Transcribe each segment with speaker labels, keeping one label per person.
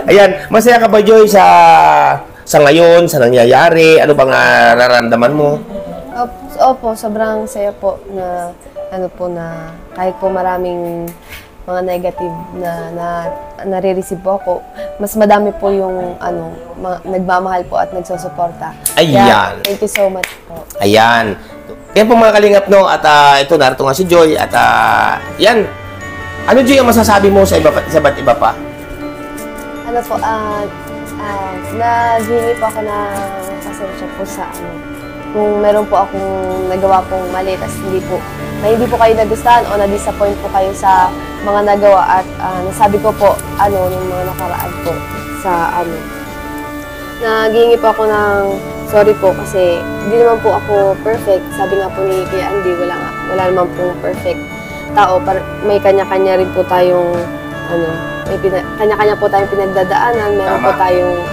Speaker 1: Ayan, masaya ka ba, Joy, sa ngayon, sa nangyayari? Ano bang nararamdaman mo?
Speaker 2: Opo, sobrang saya po na ano po na kahit po maraming mga negative na nare-receive po ako, mas madami po yung nagmamahal po at nagsusuporta.
Speaker 1: Ayan.
Speaker 2: Kaya, thank you so much po.
Speaker 1: Ayan. Yan po mga kalingap, no? At ito, narito nga si Joy. At yan. Ano, Joy, ang masasabi mo sa iba't iba pa?
Speaker 2: Ano po, naghingi po ako ng pasensya po sa kung meron po akong nagawa pong mali, tas hindi po kayo nagustuhan o na-disappoint po kayo sa mga nagawa at nasabi ko po, yung mga nakaraan po sa naghingi po ako ng sorry po kasi hindi naman po ako perfect. Sabi nga po ni Kuya Andy, wala naman po perfect tao. May kanya-kanya rin po tayong kanya-kanya po tayong pinagdadaanan, meron po tayong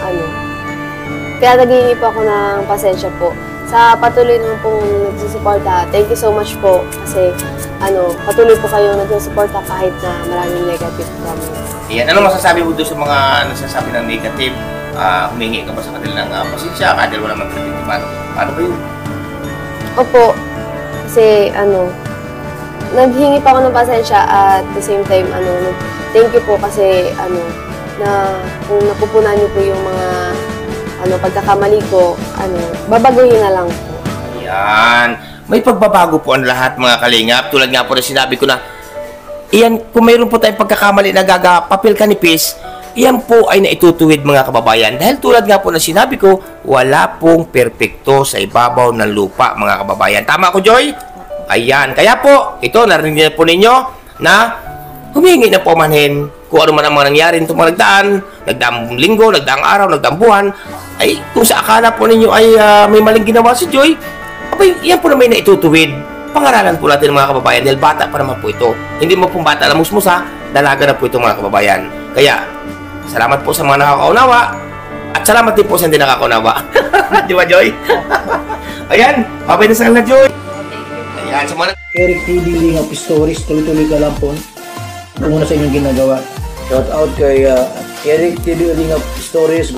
Speaker 2: Kaya naghingi po ako ng pasensya po. Sa patuloy naman pong nagsusuporta, thank you so much po kasi patuloy po kayong nagsusuporta kahit na maraming negative comments.
Speaker 1: Ayan, ano masasabi mo doon sa mga nagsasabi ng negative? Humingi ka ba sa kanila ng pasensya? Kahit wala naman perfect, paano ba yun?
Speaker 2: Opo, kasi naghingi pa ako ng pasensya at the same time, thank you po kasi na kung napupunan niyo po yung mga pagkakamali ko, babaguhin na lang po.
Speaker 1: Ayan. May pagbabago po ang lahat, mga kalingap. Tulad nga po na sinabi ko na, iyan, kung mayroon po tayong pagkakamali na papel kanipis, iyan po ay naitutuwid, mga kababayan. Dahil tulad nga po na sinabi ko, wala pong perpekto sa ibabaw ng lupa, mga kababayan. Tama ko, Joy? Ayan. Kaya po, ito, narinig po ninyo na humingi na po manhin kung ano man ang mga nangyari itong mga nagdaang linggo, nagdaang araw, nagdaang buwan, ay kung sa akala po ninyo ay may maling ginawa si Joy, abay, yan po na may naitutuwid. Pangaralan po natin mga kababayan dahil bata pa naman po ito. Hindi mo pong bata na musmusa, dalaga na po ito mga kababayan. Kaya, salamat po sa mga nakakaunawa at salamat din po sa hindi nakakaunawa. Di ba, Joy? Ayan, babay na sa kanila, Joy. Ayan, sa mga
Speaker 3: Eric TV Lingap Stories, tuloy-tuloy ka lang po. Kung muna sa inyong ginagawa. Shout out kay Eric TV Lingap Stories.